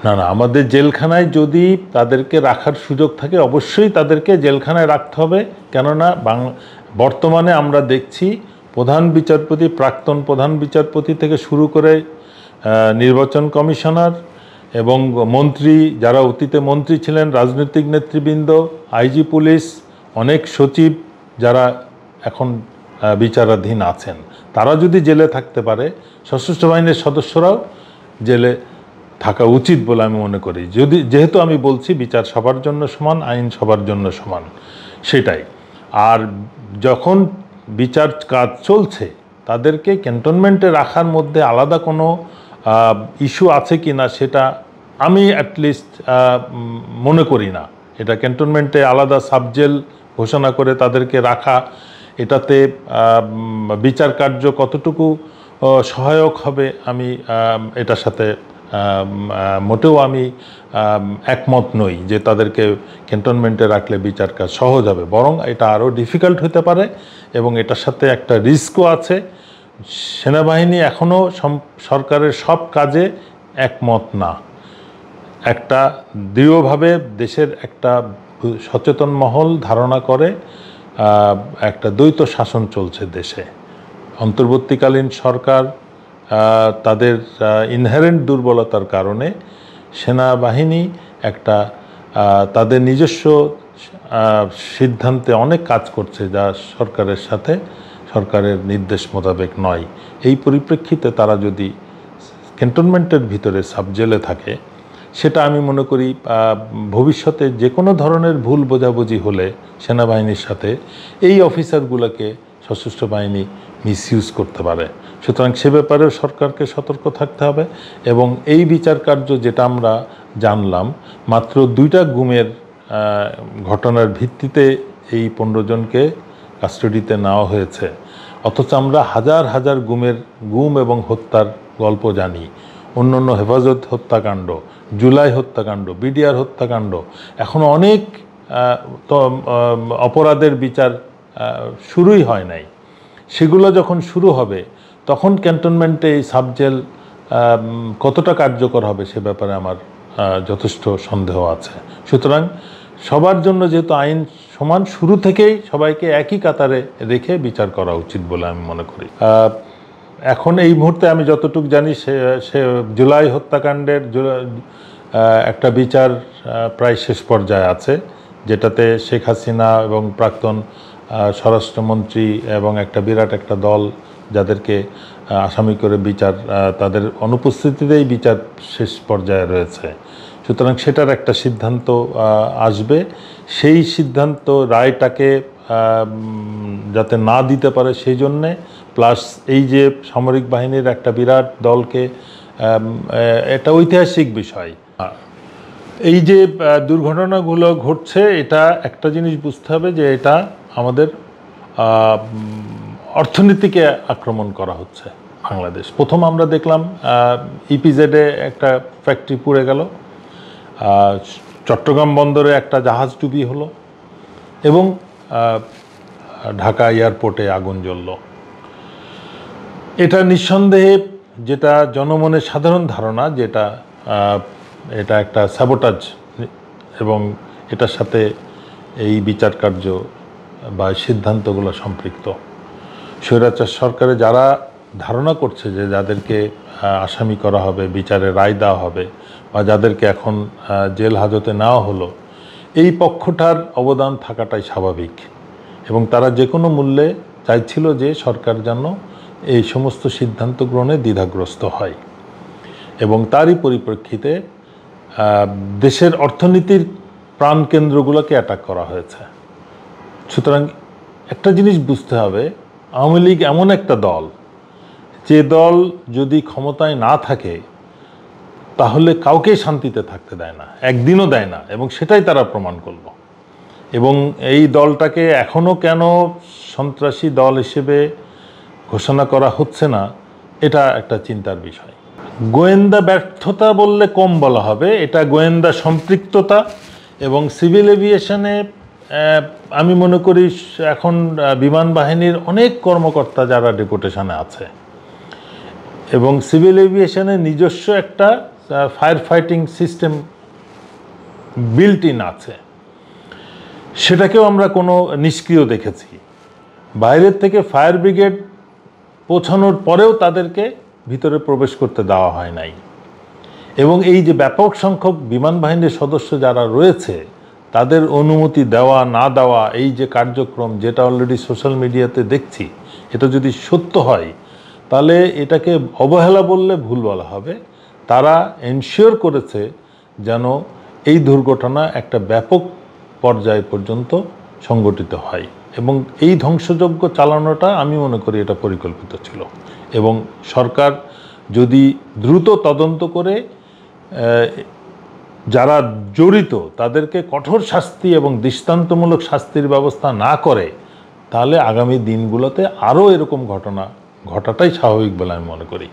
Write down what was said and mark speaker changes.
Speaker 1: না না, আমাদের জেলখানায় যদি তাদেরকে রাখার সুযোগ থাকে অবশ্যই তাদেরকে জেলখানায় রাখতে হবে। কেননা বর্তমানে আমরা দেখছি প্রধান বিচারপতি, প্রাক্তন প্রধান বিচারপতি থেকে শুরু করে নির্বাচন কমিশনার এবং মন্ত্রী, যারা অতীতে মন্ত্রী ছিলেন, রাজনৈতিক নেতৃবৃন্দ, আইজি পুলিশ, অনেক সচিব যারা এখন বিচারাধীন আছেন, তারা যদি জেলে থাকতে পারে, সশস্ত্র বাহিনীর সদস্যরাও জেলে থাকা উচিত বলে আমি মনে করি। যেহেতু আমি বলছি বিচার সবার জন্য সমান, আইন সবার জন্য সমান, সেটাই। আর যখন বিচার কাজ চলছে তাদেরকে ক্যান্টনমেন্টে রাখার মধ্যে আলাদা কোনো ইস্যু আছে কি না সেটা আমি অ্যাটলিস্ট মনে করি না। এটা ক্যান্টনমেন্টে আলাদা সাবজেল ঘোষণা করে তাদেরকে রাখা, এটাতে বিচার কার্য কতটুকু সহায়ক হবে আমি এটার সাথে মোটেও আমি একমত নই যে তাদেরকে ক্যান্টনমেন্টে রাখলে বিচার কাজ সহজ হবে। বরং এটা আরও ডিফিকাল্ট হতে পারে এবং এটার সাথে একটা রিস্কও আছে। সেনাবাহিনী এখনও সরকারের সব কাজে একমত না। একটা দৃঢ়ভাবে দেশের একটা সচেতন মহল ধারণা করে একটা দ্বৈত শাসন চলছে দেশে। অন্তর্বর্তীকালীন সরকার তাদের ইনহেরেন্ট দুর্বলতার কারণে সেনাবাহিনী একটা তাদের নিজস্ব সিদ্ধান্তে অনেক কাজ করছে যা সরকারের সাথে সরকারের নির্দেশ মোতাবেক নয়। এই পরিপ্রেক্ষিতে তারা যদি ক্যান্টনমেন্টের ভিতরে সাবজেলে থাকে, সেটা আমি মনে করি ভবিষ্যতে যে কোনো ধরনের ভুল বোঝাবুঝি হলে সেনাবাহিনীর সাথে এই অফিসারগুলোকে সশস্ত্র বাহিনী মিসইউজ করতে পারে। সুতরাং সে ব্যাপারেও সরকারকে সতর্ক থাকতে হবে। এবং এই বিচার কার্য যেটা আমরা জানলাম, মাত্র 2টা গুমের ঘটনার ভিত্তিতে এই 15 জনকে কাস্টাডিতে নেওয়া হয়েছে, অথচ আমরা হাজার হাজার গুম এবং হত্যার গল্প জানি। অন্য হেফাজত হত্যাকাণ্ড, জুলাই হত্যাকাণ্ড, বিডিআর হত্যাকাণ্ড, এখনও অনেক অপরাধের বিচার শুরুই হয় নাই। সেগুলো যখন শুরু হবে তখন ক্যান্টনমেন্টে এই সাবজেল কতটা কার্যকর হবে সে ব্যাপারে আমার যথেষ্ট সন্দেহ আছে। সুতরাং সবার জন্য যেহেতু আইন সমান, শুরু থেকেই সবাইকে একই কাতারে রেখে বিচার করা উচিত বলে আমি মনে করি। এখন এই মুহূর্তে আমি যতটুকু জানি সে জুলাই হত্যাকাণ্ডের একটা বিচার প্রায় শেষ পর্যায়ে আছে, যেটাতে শেখ হাসিনা এবং প্রাক্তন স্বরাষ্ট্রমন্ত্রী এবং একটা বিরাট একটা দল যাদেরকে আসামি করে বিচার, তাদের অনুপস্থিতিতেই বিচার শেষ পর্যায়ে রয়েছে। সুতরাং সেটার একটা সিদ্ধান্ত আসবে। সেই সিদ্ধান্ত রায়টাকে যাতে না দিতে পারে সেই জন্যে, প্লাস এই যে সামরিক বাহিনীর একটা বিরাট দলকে, এটা ঐতিহাসিক বিষয়। এই যে দুর্ঘটনাগুলো ঘটছে, এটা একটা জিনিস বুঝতে হবে যে এটা আমাদের অর্থনীতিকে আক্রমণ করা হচ্ছে বাংলাদেশ। প্রথম আমরা দেখলাম ইপিজেডে একটা ফ্যাক্টরি পুড়ে গেল, চট্টগ্রাম বন্দরে একটা জাহাজ ডুবি হলো এবং ঢাকা এয়ারপোর্টে আগুন জ্বলল। এটা নিঃসন্দেহে যেটা জনমনের সাধারণ ধারণা, যেটা এটা একটা স্যাবোটাজ এবং এটার সাথে এই বিচার কার্য বা সিদ্ধান্তগুলো সম্পৃক্ত। স্বৈরাচার সরকারে যারা ধারণা করছে যে যাদেরকে আসামি করা হবে, বিচারে রায় দেওয়া হবে, বা যাদেরকে এখন জেল হাজতে নেওয়া হলো, এই পক্ষটার অবদান থাকাটাই স্বাভাবিক। এবং তারা যে কোনো মূল্যে চাইছিল যে সরকার যেন এই সমস্ত সিদ্ধান্ত গ্রহণে দ্বিধাগ্রস্ত হয়। এবং তারই পরিপ্রেক্ষিতে দেশের অর্থনীতির প্রাণকেন্দ্রগুলোকে অ্যাটাক করা হয়েছে। সুতরাং একটা জিনিস বুঝতে হবে, আওয়ামী লীগ এমন একটা দল, যে দল যদি ক্ষমতায় না থাকে তাহলে কাউকেই শান্তিতে থাকতে দেয় না, একদিনও দেয় না, এবং সেটাই তারা প্রমাণ করলো। এবং এই দলটাকে এখনও কেন সন্ত্রাসী দল হিসেবে ঘোষণা করা হচ্ছে না, এটা একটা চিন্তার বিষয়। গোয়েন্দা ব্যর্থতা বললে কম বলা হবে, এটা গোয়েন্দা সম্পৃক্ততা। এবং সিভিল এভিয়েশনে আমি মনে করি এখন বিমান বাহিনীর অনেক কর্মকর্তা যারা ডেপুটেশনে আছে, এবং সিভিল এভিয়েশনে নিজস্ব একটা fire fighting system built in আছে, সেটাকেও আমরা কোনো নিষ্ক্রিয় দেখেছি। বাইরের থেকে ফায়ার ব্রিগেড পৌঁছানোর পরেও তাদেরকে ভিতরে প্রবেশ করতে দেওয়া হয় নাই। এবং এই যে ব্যাপক সংখ্যক বিমান বাহিনীর সদস্য যারা রয়েছে তাদের অনুমতি দেওয়া না দেওয়া, এই যে কার্যক্রম যেটা অলরেডি সোশ্যাল মিডিয়াতে দেখছি, এটা যদি সত্য হয় তাহলে এটাকে অবহেলা বললে ভুল বলা হবে। তারা এনশিওর করেছে যেন এই দুর্ঘটনা একটা ব্যাপক পর্যায় পর্যন্ত সংগঠিত হয়, এবং এই ধ্বংসযজ্ঞ চালানোটা আমি মনে করি এটা পরিকল্পিত ছিল। এবং সরকার যদি দ্রুত তদন্ত করে যারা জড়িত তাদেরকে কঠোর শাস্তি এবং দৃষ্টান্তমূলক শাস্তির ব্যবস্থা না করে, তাহলে আগামী দিনগুলোতে আরও এরকম ঘটনা ঘটাটাই স্বাভাবিক বলে আমি মনে করি।